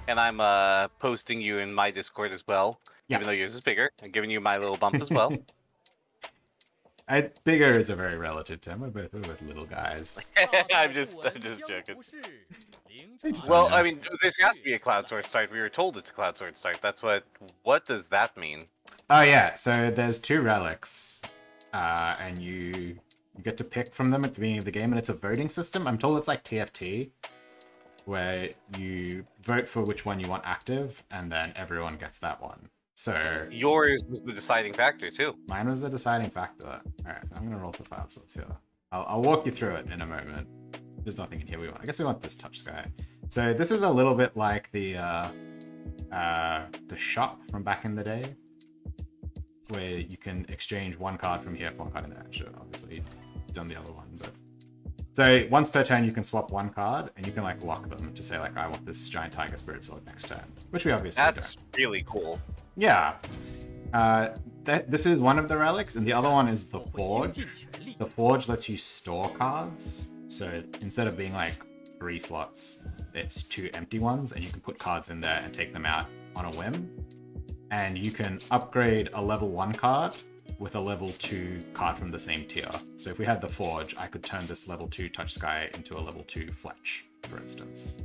And I'm posting you in my Discord as well, even though yours is bigger. I'm giving you my little bump as well. Bigger is a very relative term. We're both little guys. I'm just joking. Well, I mean, this has to be a Cloud Sword start. We were told it's a Cloud Sword start. That's what does that mean? Oh yeah, so there's 2 relics, and you get to pick from them at the beginning of the game, and it's a voting system. I'm told it's like TFT, where you vote for which one you want active, and then everyone gets that one. So yours was the deciding factor too. Mine was the deciding factor. All right, I'm gonna roll for Cloud Swords here. I'll walk you through it in a moment. There's nothing in here we want. I guess we want this touch sky. So this is a little bit like the shop from back in the day, where you can exchange 1 card from here for 1 card in there. Sure, obviously done the other one, but so once per turn you can swap 1 card, and you can like lock them to say like I want this giant tiger spirit sword next turn, which we obviously don't. That's really cool. Yeah. This is one of the relics, and the other one is the Forge. The Forge lets you store cards, so instead of being like 3 slots, it's 2 empty ones, and you can put cards in there and take them out on a whim. And you can upgrade a level 1 card with a level 2 card from the same tier. So if we had the Forge, I could turn this level 2 Touch Sky into a level 2 Fletch, for instance.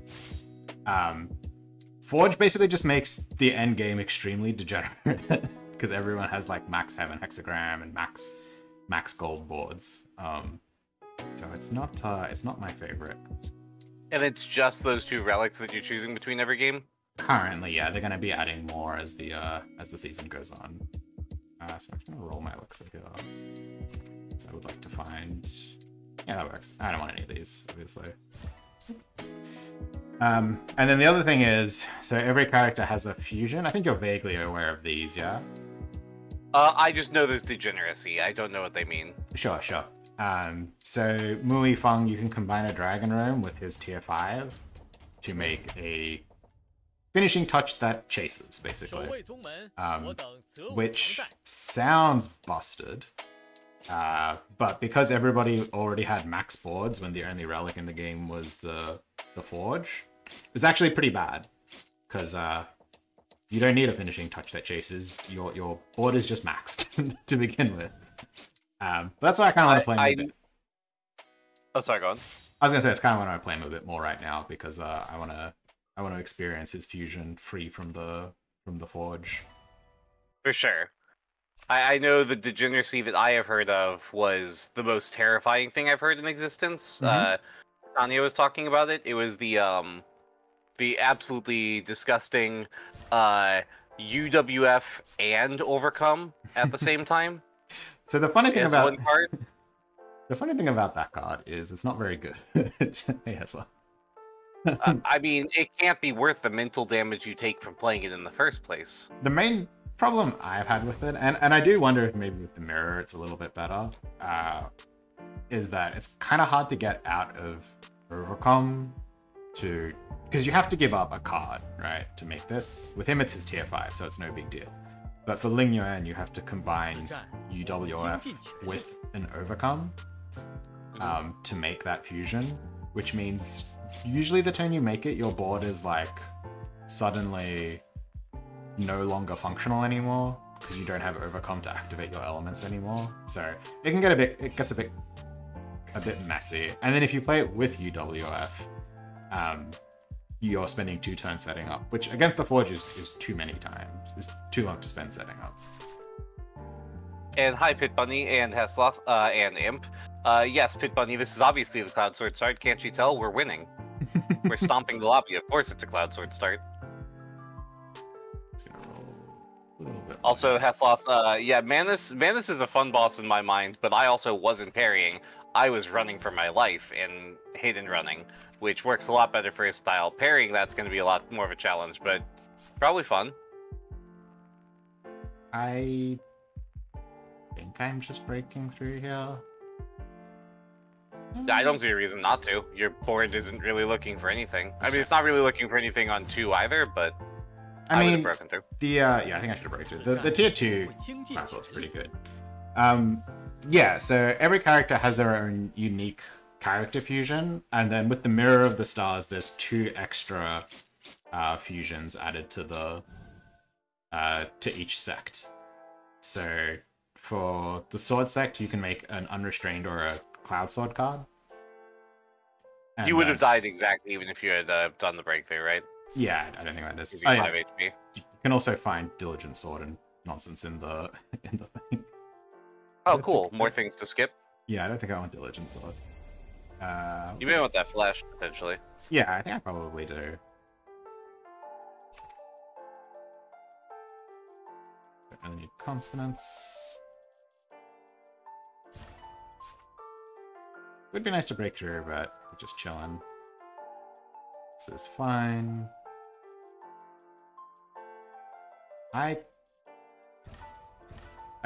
Forge basically just makes the end game extremely degenerate because everyone has like max heaven hexagram and max gold boards. So it's not my favorite. And it's just those 2 relics that you're choosing between every game? Currently, yeah, they're going to be adding more as the season goes on. So I'm just going to roll my elixir here. So I would like to find... Yeah, that works. I don't want any of these, obviously. And then the other thing is, so every character has a fusion. I think you're vaguely aware of these, yeah? I just know there's degeneracy. I don't know what they mean. Sure. So Mui Feng, you can combine a Dragon Room with his tier 5 to make a finishing touch that chases, basically. Which sounds busted. But because everybody already had max boards when the only relic in the game was the Forge, it was actually pretty bad. Because you don't need a finishing touch that chases. Your board is just maxed to begin with. But that's why I kind of want to play him a bit. Oh, sorry, go on. I was going to say, it's kind of what I want to play him a bit more right now, because I want to experience his fusion free from the Forge. For sure. I know the degeneracy that I have heard of was the most terrifying thing I've heard in existence. Tanya was talking about it. It was the absolutely disgusting UWF and Overcome at the same time. So the funny thing about the funny thing about that card is it's not very good. Hey, Hesla. I mean, it can't be worth the mental damage you take from playing it in the first place. The main problem I've had with it, and I do wonder if maybe with the mirror it's a little bit better, is that it's kind of hard to get out of Overcome because you have to give up a card, right, to make this. With him it's his tier 5, so it's no big deal. But for Ling Yuan, you have to combine UWF with an Overcome to make that fusion, which means usually the turn you make it, your board is like suddenly no longer functional anymore because you don't have Overcome to activate your elements anymore. So it can get it gets a bit messy. And then if you play it with UWF, you're spending 2 turns setting up, which against the Forge is too many times. It's too long to spend setting up. And hi, Pit Bunny and Hesloff and Imp. Yes, Pit Bunny, this is obviously the Cloud Sword start. Can't you tell? We're winning. We're stomping the lobby. Of course it's a Cloud Sword start. Also, Hesloff, yeah, Manus is a fun boss in my mind, but I also wasn't parrying. I was running for my life and hidden running, which works a lot better for his style. Parrying, that's going to be a lot more of a challenge, but probably fun. I think I'm just breaking through here. I don't see a reason not to. Your board isn't really looking for anything. I mean, it's not really looking for anything on 2 either, but I mean, would have broken through. Yeah, I think I should have broken through. The tier 2 console's pretty good. Yeah, so every character has their own unique character fusion, and then with the Mirror of the Stars, there's 2 extra fusions added to the to each sect. So for the sword sect, you can make an unrestrained or a cloud sword card. And you would have died exactly even if you had done the breakthrough, right? Yeah, I don't think that is. Oh, yeah. 5 HP. You can also find diligent sword and nonsense in the thing. Oh, cool. More things to skip. Yeah, I don't think I want diligent sword. You may want that flash potentially. Yeah, I think I probably do. I need consonants. Would be nice to break through, but we're just chilling. This is fine. I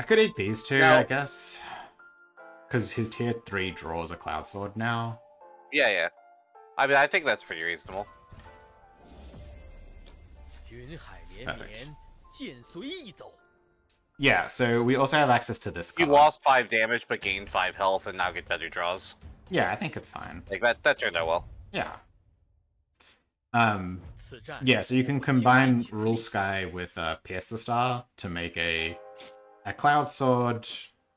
could eat these two, I guess. Because his tier 3 draws a cloud sword now. Yeah, yeah. I mean, I think that's pretty reasonable. Perfect. Yeah, so we also have access to this card. You lost 5 damage, but gained 5 health, and now get better draws. Yeah, I think it's fine. Like, that turned out well. Yeah. Yeah, so you can combine Rule Sky with Pierce the Star to make a cloud sword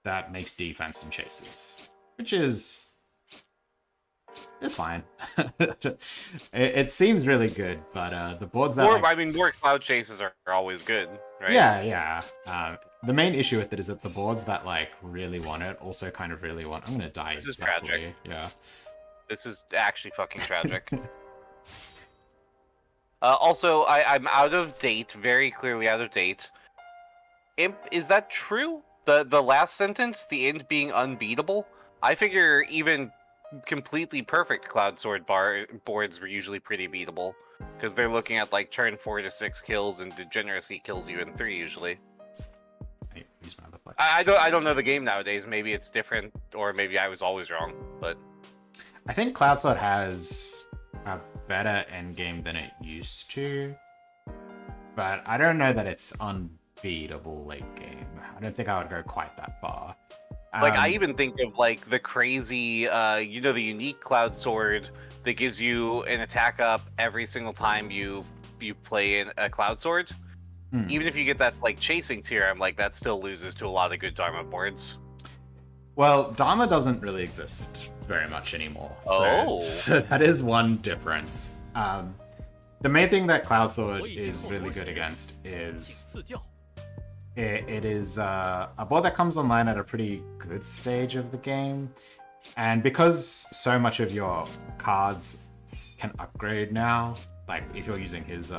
that makes defense and chases, which is fine. it seems really good, but the boards that I mean, more cloud chases are always good, right? Yeah, yeah. The main issue with it is that the boards that like really want it also kind of really want. I'm gonna die. This is tragic. Yeah. This is actually fucking tragic. Also, I'm out of date. Very clearly out of date. Imp, is that true? The last sentence, the end being unbeatable? I figure even completely perfect cloud sword boards were usually pretty beatable, because they're looking at like turn 4 to 6 kills, and degeneracy kills you in 3 usually. I don't know the game nowadays. Maybe it's different, or maybe I was always wrong. But I think cloud sword has a better endgame than it used to, but I don't know that it's unbeatable late game. I don't think I would go quite that far. Like, I even think of, like, the crazy, you know, the unique cloud sword that gives you an attack up every single time you play in a cloud sword. Even if you get that, like, chasing tier, I'm like, that still loses to a lot of good Dharma boards. Well, Dharma doesn't really exist very much anymore. So that is one difference. The main thing that cloud sword is really good against is it is a board that comes online at a pretty good stage of the game, and because so much of your cards can upgrade now, like if you're using his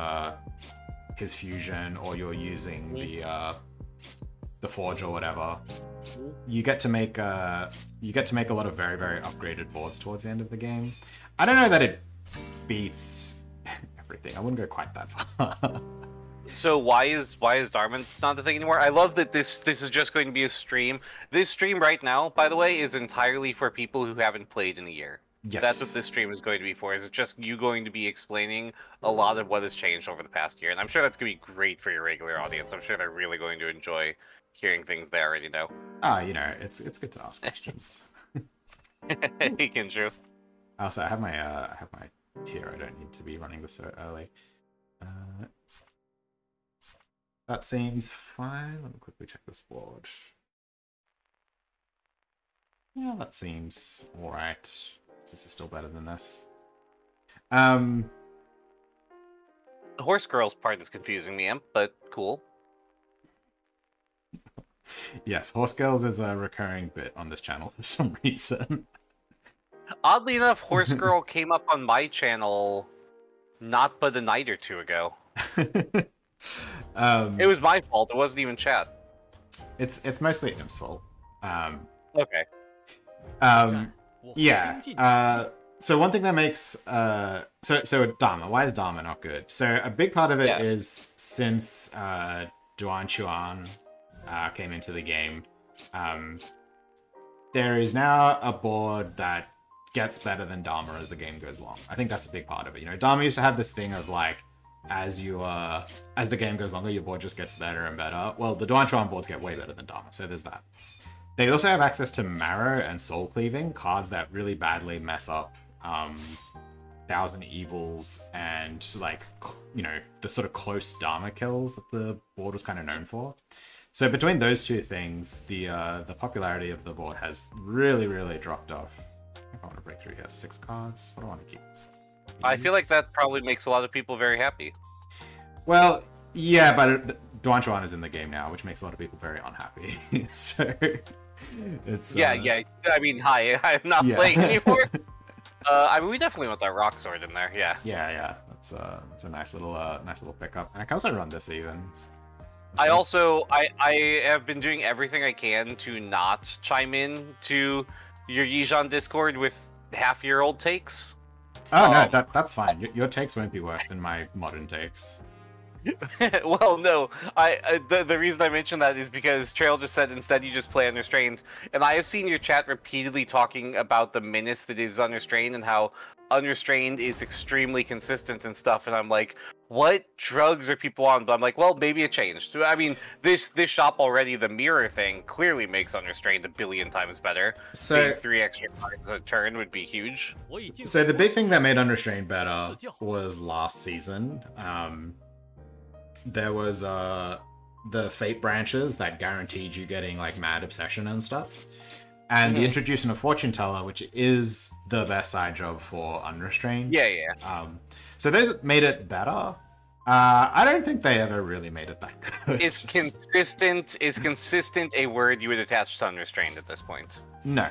fusion or you're using the forge or whatever, you get to make a lot of very, very upgraded boards towards the end of the game. I don't know that it beats everything. I wouldn't go quite that far. So why is Dharma not the thing anymore? I love that this is just going to be a stream. This stream right now, by the way, is entirely for people who haven't played in a year. Yes. That's what this stream is going to be for. Is it just you going to be explaining a lot of what has changed over the past year? And I'm sure that's going to be great for your regular audience. I'm sure they're really going to enjoy hearing things they already know. You know, it's good to ask questions. Can true. Also, I have my tier. I don't need to be running this so early. That seems fine. Let me quickly check this board. Yeah, that seems alright. This is still better than this. The horse girls part is confusing me, but cool. Yes, horse girls is a recurring bit on this channel for some reason. Oddly enough, horse girl came up on my channel not but a night or two ago. It was my fault. It wasn't even chat. It's mostly Imp's fault. Okay. Yeah. So one thing that makes so Dharma. Why is Dharma not good? So a big part of it is since Duan Chuan came into the game, there is now a board that gets better than Dharma as the game goes along. I think that's a big part of it. You know, Dharma used to have this thing of like, as the game goes longer, your board just gets better and better. Well, the Duan Chuan boards get way better than Dharma, so there's that. They also have access to Marrow and Soul Cleaving, cards that really badly mess up Thousand Evils and like the sort of close Dharma kills that the board was kind of known for. So between those two things, the popularity of the board has really dropped off. I want to break through here. 6 cards. What do I want to keep? I feel like that probably makes a lot of people very happy. Well, yeah, but Duan Chuan is in the game now, which makes a lot of people very unhappy. So it's yeah. I mean, I'm not playing anymore. I mean, we definitely want that rock sword in there. Yeah. Yeah. That's a nice little pickup. And I can also run this even. I have been doing everything I can to not chime in to your Yijan Discord with half-year-old takes. Oh no, that's fine. Your takes won't be worse than my modern takes. Well, no. The reason I mentioned that is because Trail just said instead you just play Unrestrained, and I have seen your chat repeatedly talking about the menace that is Unrestrained and how Unrestrained is extremely consistent and stuff, and I'm like, what drugs are people on? But I'm like, well, maybe it changed. I mean, this shop already, the mirror thing, clearly makes Unrestrained a billion times better. So seeing 3 extra cards a turn would be huge. So the big thing that made Unrestrained better was last season. There was the Fate branches that guaranteed you getting like Mad Obsession and stuff. And the introduction of Fortune Teller, which is the best side job for Unrestrained. Yeah. So those made it better. I don't think they ever really made it that good. Is consistent a word you would attach to Unrestrained at this point? No.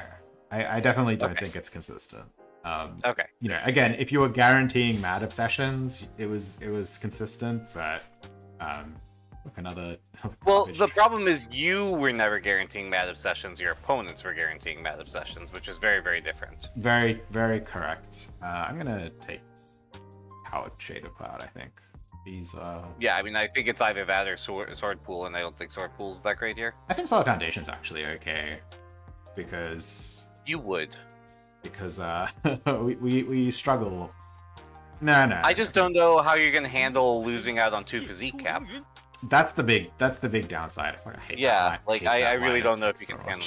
I definitely don't think it's consistent. Okay. Again, if you were guaranteeing Mad Obsessions, it was consistent, but look, another well, the problem is you were never guaranteeing Mad Obsessions. Your opponents were guaranteeing Mad Obsessions, which is very different. Very correct. I'm gonna take Howard Shade of Cloud. I think these. Yeah, I mean, I think it's either that or Sword Pool, and I don't think Sword Pool's that great here. I think Solid Foundation's actually okay because you would. Because we struggle. No. I just don't know how you're gonna handle losing out on 2 physique cap. That's the big downside. I hate that. I really don't know if you can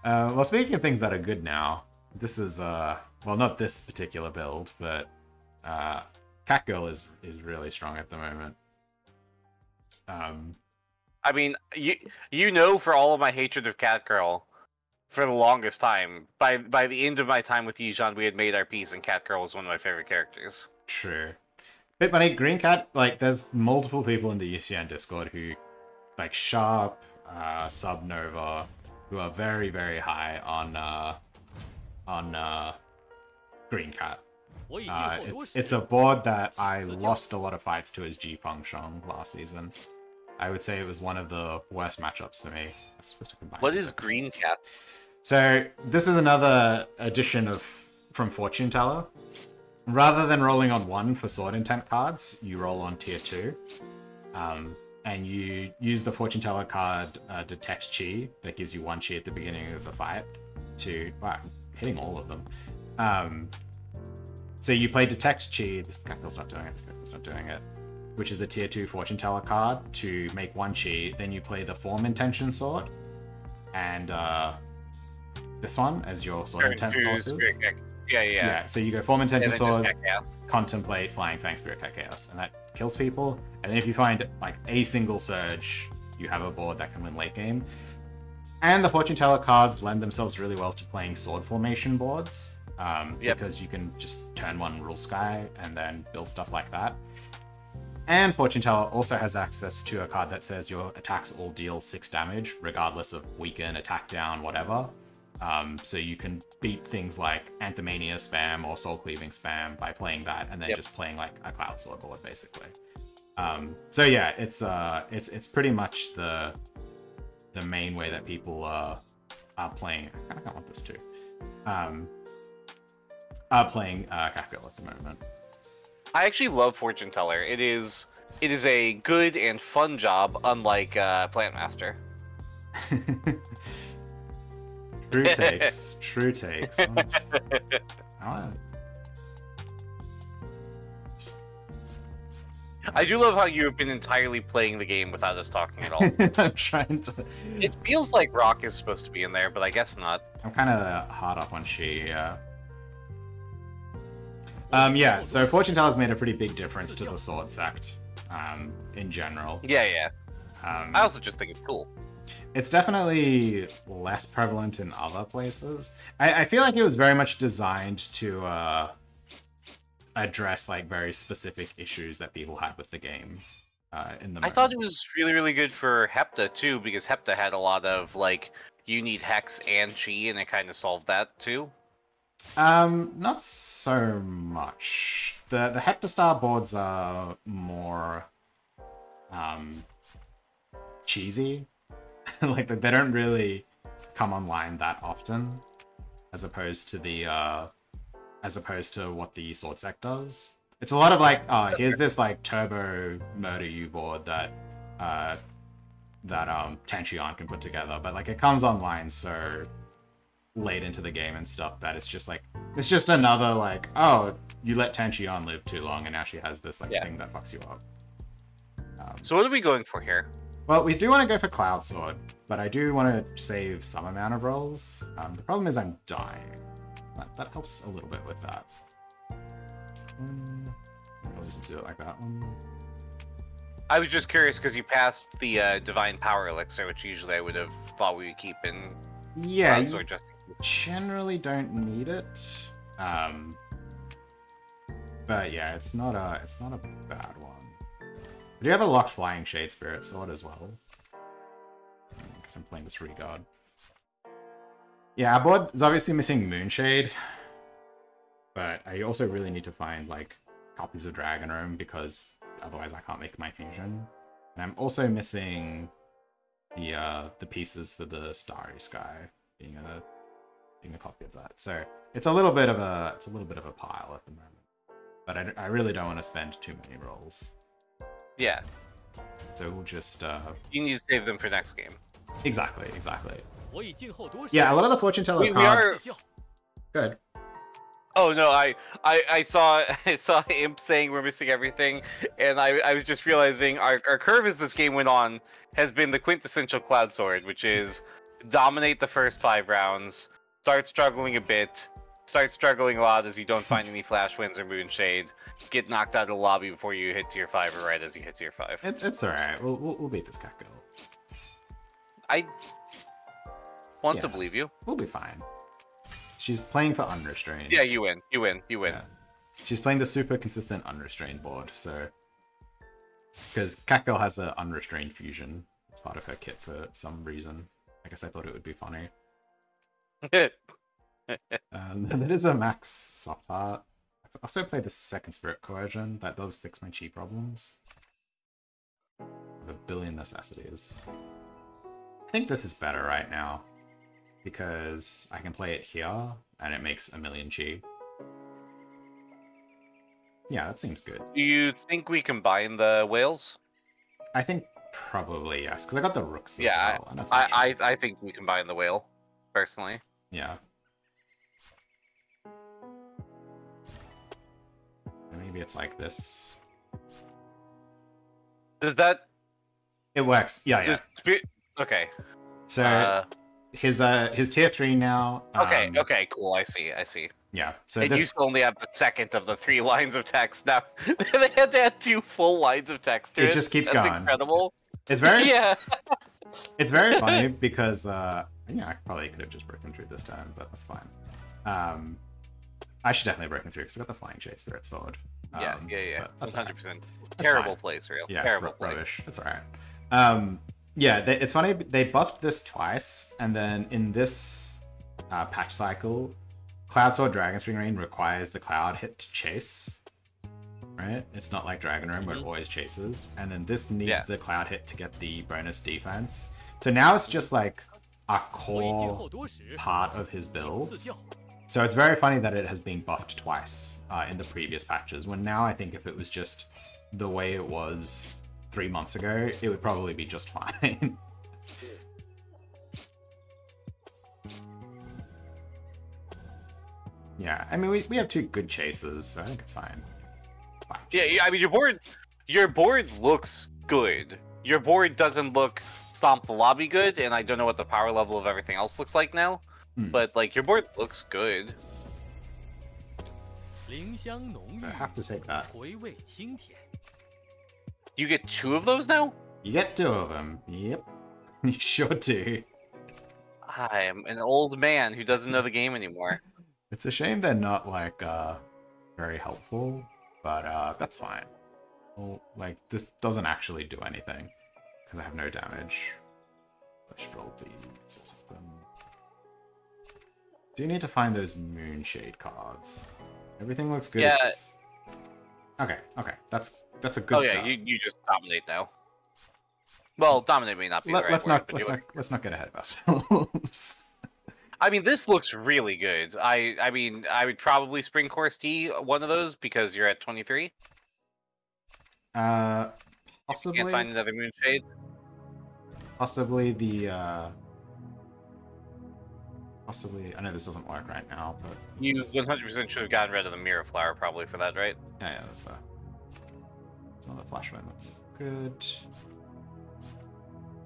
handle. Well, speaking of things that are good now, this is well, not this particular build, but Catgirl is really strong at the moment. I mean, for all of my hatred of Catgirl, for the longest time, by the end of my time with Yijan, we had made our peace, and Catgirl was one of my favorite characters. True. Bit funny, Green Cat, like, there's multiple people in the Xian Discord who, like, Sharp, Subnova, who are very high on Green Cat. It's a board that I lost a lot of fights to as G Fengsheng last season. I would say it was one of the worst matchups for me. What is Green Cat? So this is another addition from Fortune Teller. Rather than rolling on 1 for Sword Intent cards, you roll on tier 2. And you use the Fortune Teller card Detect Chi that gives you 1 chi at the beginning of the fight to... Wow, I'm hitting all of them. So you play Detect Chi, this Catgirl's not doing it, which is the tier 2 Fortune Teller card to make 1 chi. Then you play the Form Intention Sword and this one as your Sword Intent sources. Yeah, so you go Form Intention Sword, Contemplate, Flying Fang, Spirit Cat Chaos, and that kills people. And then if you find like a single Surge, you have a board that can win late game. And the Fortune Teller cards lend themselves really well to playing sword formation boards. Because you can just turn 1 Rule Sky and then build stuff like that. And Fortune Teller also has access to a card that says your attacks all deal 6 damage, regardless of weaken, attack down, whatever. So you can beat things like Anthemania spam or Soul Cleaving spam by playing that, and then just playing like a Cloud Sword board, basically. So yeah, it's pretty much the main way that people are playing. I kind of want this too. Are playing Catgirl at the moment. I actually love Fortune Teller. It is a good and fun job, unlike Plant Master. True takes. True takes. I do love how you have been entirely playing the game without us talking at all. I'm trying to... It feels like Rock is supposed to be in there, but I guess not. I'm kind of hard up on she. Yeah, so Fortune Teller's made a pretty big difference to the Sword Sect, in general. Yeah, yeah. I also just think it's cool. It's definitely less prevalent in other places. I feel like it was very much designed to address like very specific issues that people had with the game. In the I thought it was really, really good for Hepta too, because Hepta had a lot of like you need Hex and Chi, and it kind of solved that too. Not so much. The Heptastar boards are more cheesy. Like they don't really come online that often, as opposed to what the Sword Sect does. It's a lot of like, here's this like turbo murder you board that Tanchion can put together, but like it comes online so late into the game and stuff that it's just like it's just another like, oh, you let Tanchion live too long and now she has this like thing that fucks you up. So what are we going for here? Well, we do want to go for Cloud Sword, but I do want to save some amount of rolls. The problem is I'm dying. That helps a little bit with that. I'll just do it like that one. I was just curious because you passed the Divine Power Elixir, which usually I would have thought we would keep in. Yeah, Cloud you Sword just... generally don't need it. But yeah, it's not a bad one. I do have a locked Flying Shade Spirit Sword as well, because I'm playing this Regard. Yeah, our board is obviously missing Moonshade, but I also really need to find like copies of Dragon Room because otherwise I can't make my fusion. And I'm also missing the pieces for the Starry Sky, being a copy of that. So it's a little bit of a pile at the moment, but I really don't want to spend too many rolls. Yeah. So we'll just you need to save them for next game. Exactly. Yeah, a lot of the fortune teller cards. Good. Oh no, I saw Imp saying we're missing everything, and I was just realizing our curve as this game went on has been the quintessential Cloud Sword, which is dominate the first 5 rounds, start struggling a bit, start struggling a lot as you don't find any Flash Winds or Moonshade, get knocked out of the lobby before you hit tier 5 or right as you hit tier 5. It's alright. We'll beat this cat girl. I want to believe you. We'll be fine. She's playing for Unrestrained. Yeah, you win. Yeah. She's playing the super consistent Unrestrained board, so... Because Catgirl has an Unrestrained fusion as part of her kit for some reason. I guess I thought it would be funny. That is a max soft heart. I also play the second Spirit Coercion. That does fix my chi problems. The billion necessities. I think this is better right now, because I can play it here, and it makes a million chi. Yeah, that seems good. Do you think we combine the whales? I think probably yes, because I got the rooks as yeah, well. I think we combine the whale, personally. Yeah. Maybe it's like this. Does that... It works. Yeah. Okay. So his tier 3 now. Okay, cool. I see. Yeah. So it used to only have the second of the 3 lines of text. Now they had to add 2 full lines of text to it. It just keeps That's going. Incredible. It's very yeah. It's very funny because I probably could have just broken through this time, but that's fine. I should definitely break through because we got the Flying Shade Spirit Sword. Yeah. That's 100%. Terrible plays, real. Yeah, terrible play. Rubbish. It's alright. Yeah, it's funny. They buffed this twice, and then in this patch cycle, Cloud Sword Dragon Spring Rain requires the Cloud hit to chase. Right? It's not like Dragon Room where it always chases. And then this needs the Cloud hit to get the bonus defense. So now it's just like a core part of his build. So it's very funny that it has been buffed twice in the previous patches, when now I think if it was just the way it was 3 months ago, it would probably be just fine. Yeah, I mean, we have 2 good chases, so I think it's fine. Yeah, I mean, your board looks good. Your board doesn't look stomp the lobby good, and I don't know what the power level of everything else looks like now. But, like, your board looks good. So I have to take that. You get 2 of those now? You get 2 of them. Yep. You sure do. I am an old man who doesn't know the game anymore. It's a shame they're not, like, very helpful, but, that's fine. Well, like, this doesn't actually do anything, because I have no damage. Let's roll these or something. Do you need to find those Moonshade cards? Everything looks good. Yeah. Okay, that's a good start. Oh yeah, you just dominate now. Well, dominate may not be the right word. Let's not get ahead of ourselves. I mean, this looks really good. I mean, I would probably Spring Course T one of those because you're at 23. Possibly. You can't find another Moonshade. Possibly the. Possibly. I know this doesn't work right now, but you 100% should have gotten rid of the Mirror Flower probably for that, right? Yeah, that's fair. It's another Flash Wind. That's good.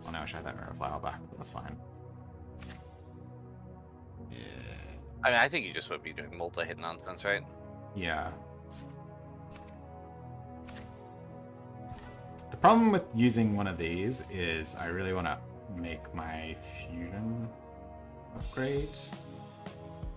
Well, now I should have that Mirror Flower back, but that's fine. Yeah. I mean, I think you just would be doing multi-hit nonsense, right? Yeah. The problem with using one of these is I really want to make my fusion upgrade.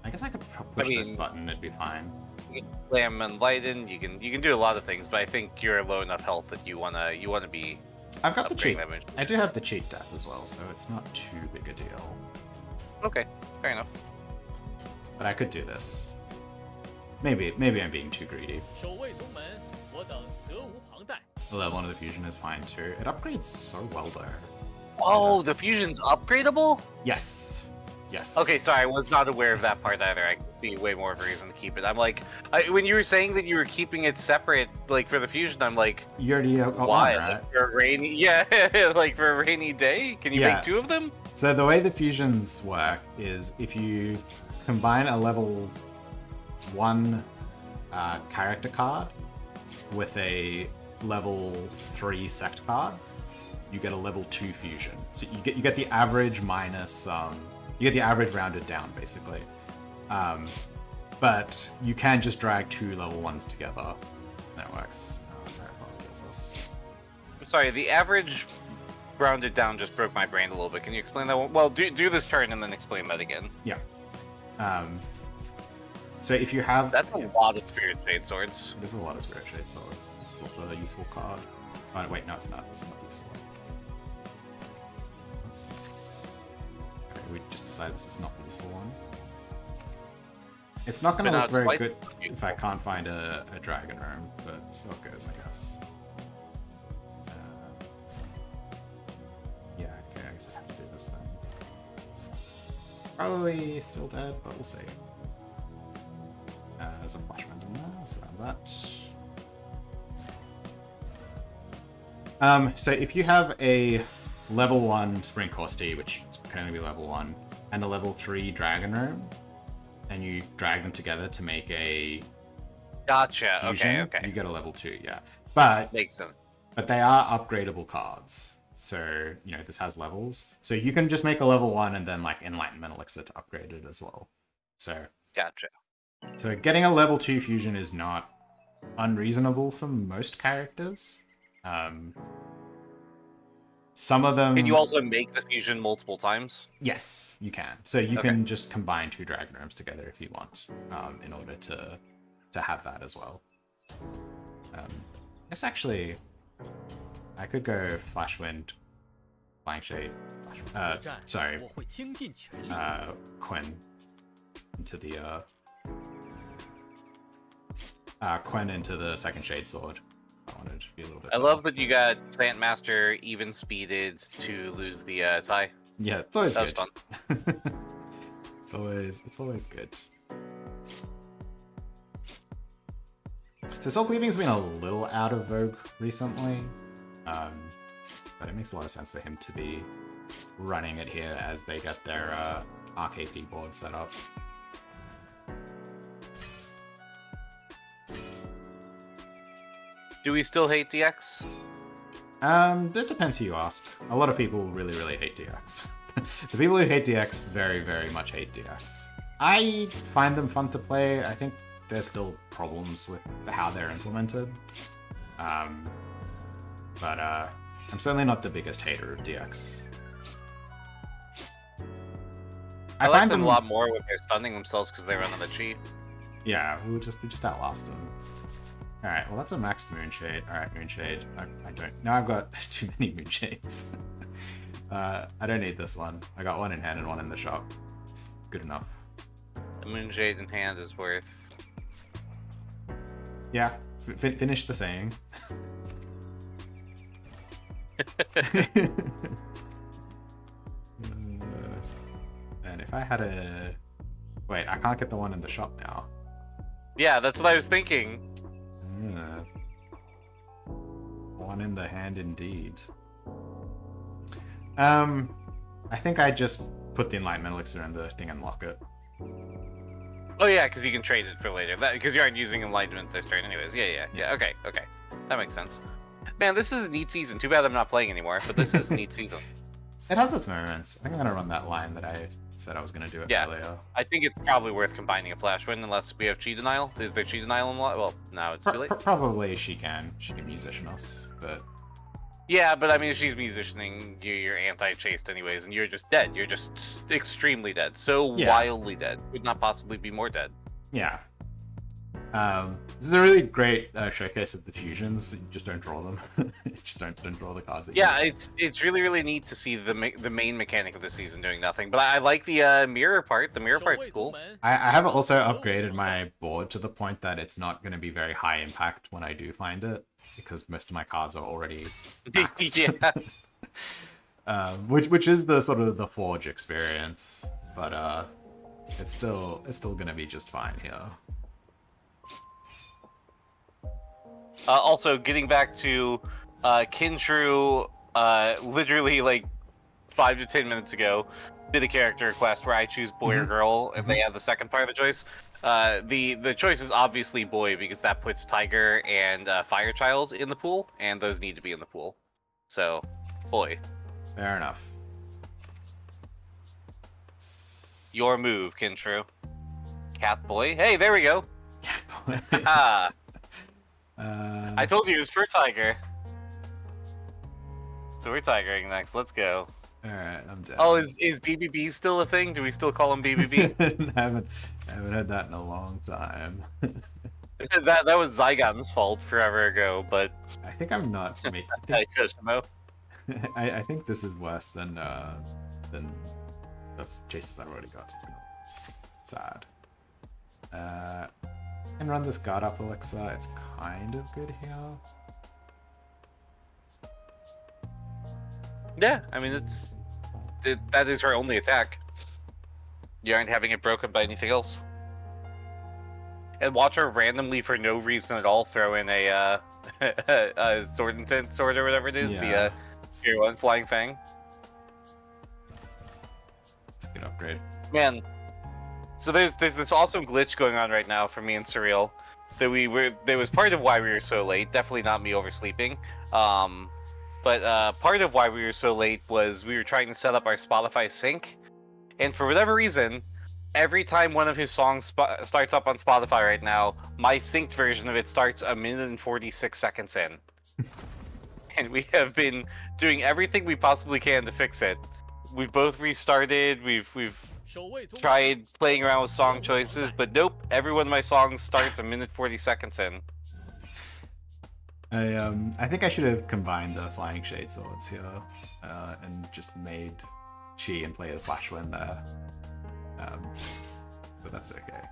I guess I could push this button, it'd be fine. You can slam Enlighten, you can do a lot of things, but I think you're low enough health that you wanna be. I've got the cheat. I do have the cheat death as well, so it's not too big a deal. Okay, fair enough. But I could do this. Maybe I'm being too greedy. Level 1 of the fusion is fine too. It upgrades so well though. Oh, the fusion's upgradable? Yes. Yes. Okay, sorry, I was not aware of that part either. I can see way more of a reason to keep it. I'm like, when you were saying that you were keeping it separate, like for the fusion, I'm like, you already got why? one, right? Like for a rainy, yeah, like for a rainy day. Can you make 2 of them? So the way the fusions work is if you combine a level 1 character card with a level 3 sect card, you get a level 2 fusion. So you get the average minus you get the average rounded down basically. But you can just drag 2 level 1s together. That works. I'm sorry, the average rounded down just broke my brain a little bit. Can you explain that one? Well, do this turn and then explain that again. Yeah. So if you have... That's a lot of Spirit Shade Swords. There's a lot of Spirit Shade Swords. This is also a useful card. Oh, wait, no, it's not. It's not useful. Okay, we just decided this is not the useful one. It's not going to look very good if I can't find a dragon room, but so it goes, I guess. Yeah, okay, I guess I have to do this then. Probably still dead, but we'll see. There's a flash random there, around that. So if you have a level 1 Spring Course D, which can only be level 1, and a level 3 Dragon Room, and you drag them together to make a gotcha. fusion, okay. you get a level 2, yeah. But makes sense. But they are upgradable cards. So, you know, this has levels. So you can just make a level 1 and then like Enlightenment Elixir to upgrade it as well. So gotcha. So getting a level 2 fusion is not unreasonable for most characters. Some of them... Can you also make the fusion multiple times? Yes, you can. So you can just combine 2 Dragon Rooms together if you want, in order to have that as well. I guess actually, I could go Flash Wind, Blank Shade, Quen into the... Quen into the second Shade Sword. I wanted to be a little bit. I love that you got Plant Master even speeded to lose the tie. Yeah, it's always good. That was fun. it's always good. So Soul Cleaving's been a little out of vogue recently, but it makes a lot of sense for him to be running it here as they get their RKP board set up. Do we still hate DX? It depends who you ask. A lot of people really, really hate DX. The people who hate DX very, very much hate DX. I find them fun to play. I think there's still problems with how they're implemented. But I'm certainly not the biggest hater of DX. I like them a lot more when they're stunning themselves because they run on the chi. Yeah, we just outlast them. All right, well that's a maxed Moonshade. All right, Moonshade. I don't. Now I've got too many Moonshades. I don't need this one. I got one in hand and one in the shop. It's good enough. The Moonshade in hand is worth. Yeah, finish the saying. And if I had a... Wait, I can't get the one in the shop now. Yeah, that's what I was thinking. One in the hand indeed. I think I just put the Enlightenment Elixir in the thing and lock it. Oh yeah, because you can trade it for later. Because you aren't using Enlightenment this turn anyways. Yeah. Okay. That makes sense. Man, this is a neat season. Too bad I'm not playing anymore, but this is a neat season. It has its moments. I think I'm going to run that line that I said I was going to do it earlier. I think it's probably worth combining a Flash Win unless we have Chi Denial. Is there Chi Denial in Well, now it's too late. Probably she can. She can musician us, but... Yeah, but I mean, if she's musicianing, you're anti-chased anyways, and you're just dead. You're just extremely dead. So wildly dead. Could not possibly be more dead. Yeah. This is a really great showcase of the fusions. You just don't draw them. Just don't draw the cards. It's really neat to see the main mechanic of the season doing nothing. But I like the mirror part. The mirror part's cool. I have also upgraded my board to the point that it's not going to be very high impact when I do find it, because most of my cards are already maxed. Which is the sort of the Forge experience, but it's still going to be just fine here. Also, getting back to Kinshru, literally like 5 to 10 minutes ago, did a character request where I choose boy or girl, and they have the second part of the choice. The choice is obviously boy because that puts Tiger and Firechild in the pool, and those need to be in the pool. So, boy. Fair enough. Your move, Kinshru. Cat boy. Hey, there we go. Cat boy. Ah. I told you it was for Tiger. So we're Tigering next. Let's go. Alright, I'm dead. Oh, is BBB still a thing? Do we still call him BBB? I haven't heard that in a long time. that was Zygon's fault forever ago, but... I think I'm not... I think this is worse than the chases I've already got. It's sad. And run this guard up elixir. It's kind of good here. Yeah, I mean that is her only attack. You aren't having it broken by anything else. And watch her randomly for no reason at all throw in a sword intent sword or whatever it is. Yeah. The Tier 1 Flying Fang. It's a good upgrade. Man. So there's this awesome glitch going on right now for me and Surreal that was part of why we were so late. Definitely not me oversleeping. But part of why we were so late was we were trying to set up our Spotify sync, and for whatever reason, every time one of his songs starts up on Spotify right now, my synced version of it starts 1 minute and 46 seconds in. And we have been doing everything we possibly can to fix it. We've both restarted. We've tried playing around with song choices, but nope. Every one of my songs starts 1 minute 40 seconds in. I think I should have combined the Flying Shade Swords here and just made Chi and play the Flash Wind there. But that's okay.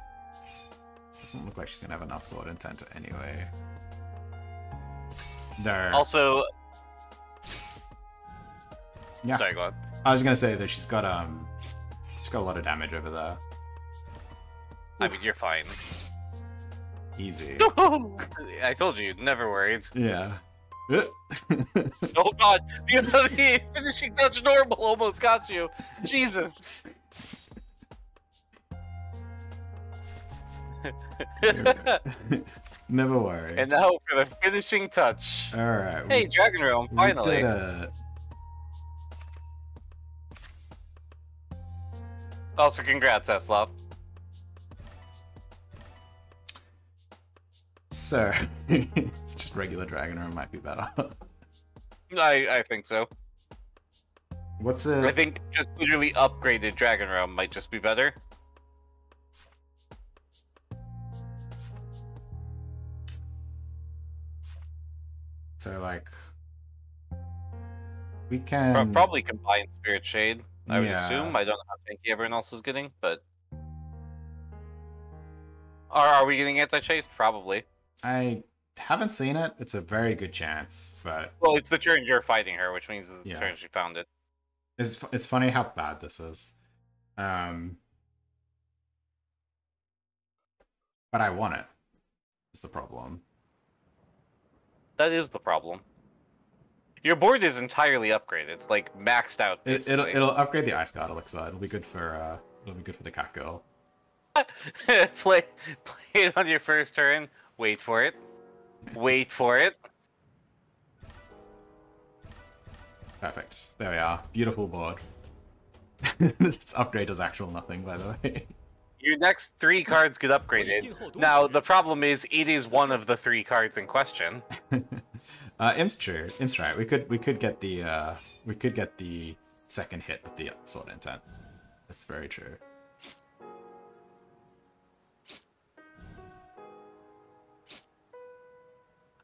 Doesn't look like she's gonna have enough sword intent anyway. There. Also, yeah. Sorry, go on. I was gonna say that she's got a lot of damage over there. I mean, you're fine. Easy. I told you, never worried. Yeah. Oh god, the finishing touch normal almost got you. Jesus. Never worry. And now for the finishing touch. Alright. Hey, Dragon Realm, finally. We did Also, congrats, Eslov. So, it's just regular Dragon Room might be better. I think so. What's I it? think just literally upgraded Dragon Realm might just be better. So, like, we can... Probably combine Spirit Shade, I would Yeah. assume. I don't know how tanky everyone else is getting, but... Are we getting anti-chase? Probably. I haven't seen it. It's a very good chance, but... Well, it's the turn you're fighting her, which means it's the turn she found it. It's funny how bad this is. But I want it. Is the problem. That is the problem. Your board is entirely upgraded. It's like maxed out. It'll upgrade the Ice God Elixir. It'll be good for the Cat Girl. play it on your first turn. Wait for it. Wait for it. Perfect. There we are. Beautiful board. This upgrade does actual nothing, by the way. Your next 3 cards get upgraded. Now, the problem is, it is one of the 3 cards in question. Im's true. Im's right. We could get the second hit with the Sword Intent. That's very true.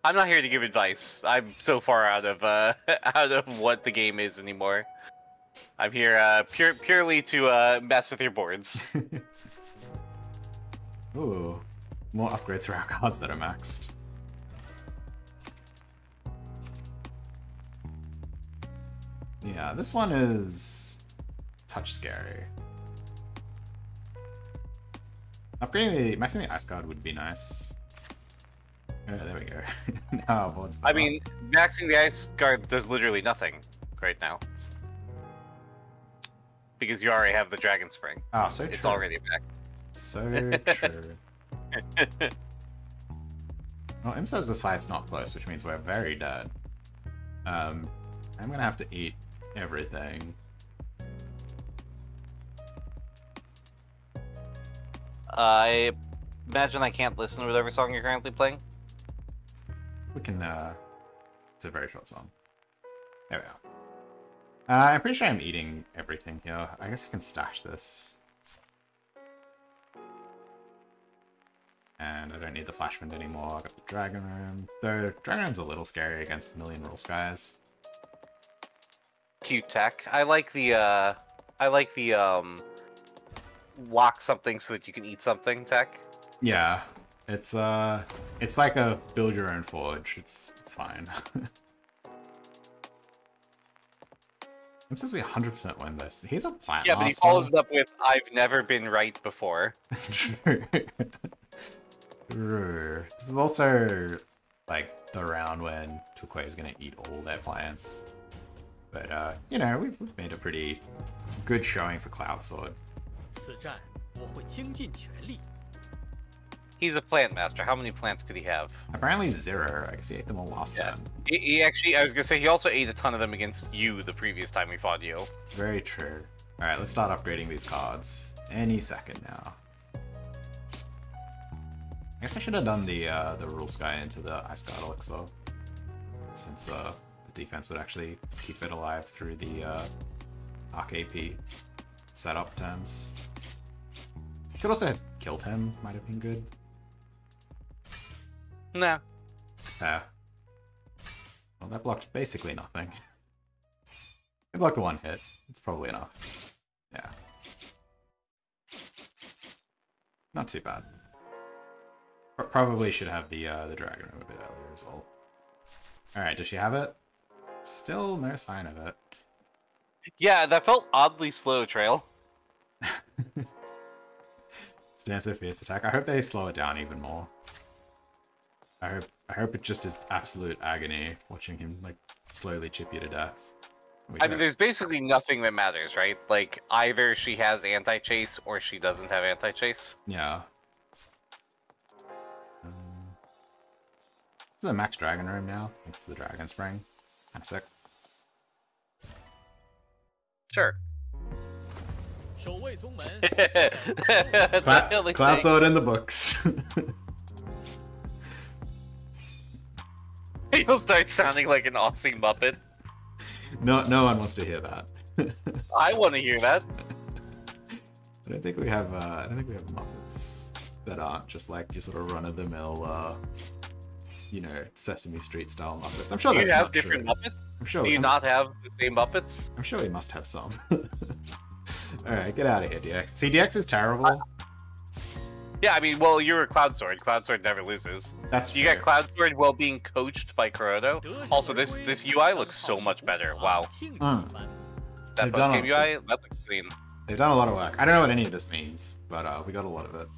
I'm not here to give advice. I'm so far out of out of what the game is anymore. I'm here purely to mess with your boards. Ooh, more upgrades for our cards that are maxed. Yeah, this one is touch scary. Maxing the Ice Guard would be nice. Oh, there we go. Now our board's better. I mean, maxing the Ice Guard does literally nothing right now. Because you already have the Dragon Spring. Oh, so true. It's already back. So true. Well, Im says this fight's not close, which means we're very dead. I'm gonna have to eat everything. I imagine I can't listen to whatever song you're currently playing. We can, it's a very short song. There we are. I'm pretty sure I'm eating everything here. I guess I can stash this. And I don't need the Flash Wind anymore. I got the Dragon Room. Though Dragon Room's a little scary against Million Rule Skies. Cute tech. I like the lock something so that you can eat something tech. Yeah. It's like a build your own forge. It's fine. It says we 100% win this. He's a plant Yeah, but he follows it up with, I've never been right before. True. True. This is also, like, the round when Tukwe is going to eat all their plants. But, you know, we've made a pretty good showing for Cloud Sword. He's a plant master. How many plants could he have? Apparently 0. I guess he ate them all last time. He actually, I was going to say, he also ate a ton of them against you the previous time we fought you. Very true. Alright, let's start upgrading these cards. Any second now. I guess I should have done the Rule Sky into the Ice God Elixir. Since the defense would actually keep it alive through the Arc AP setup turns. Could also have killed him, might have been good. Nah. Well, that blocked basically nothing. It blocked 1 hit. It's probably enough. Yeah. Not too bad. Probably should have the Dragon Room a bit earlier as well. Alright, does she have it? Still no sign of it. Yeah, that felt oddly slow, Trail. Stand so fierce attack. I hope they slow it down even more. I hope it just is absolute agony watching him like slowly chip you to death. I mean, there's basically nothing that matters, right? Like, either she has anti-chase or she doesn't have anti-chase. Yeah. This is a max Dragon Room now, thanks to the Dragon Spring. Kinda sick. Sure. Cloud Sword in the books. You'll start sounding like an Aussie Muppet. No one wants to hear that. I want to hear that. I don't think we have Muppets that aren't just like your sort of run-of-the-mill, Sesame Street style Muppets. I'm sure that's not true. Do you have different Muppets? I'm sure. Do you not have the same Muppets? I'm sure we must have some. All right, get out of here, DX. See, DX is terrible. Yeah, I mean, well, you're a Cloud Sword. Cloud Sword never loses. That's true. You get Cloud Sword while being coached by Kurotou. Also, this UI looks so much better. Wow. That post-game UI, that looks clean. They've done a lot of work. I don't know what any of this means, but we got a lot of it.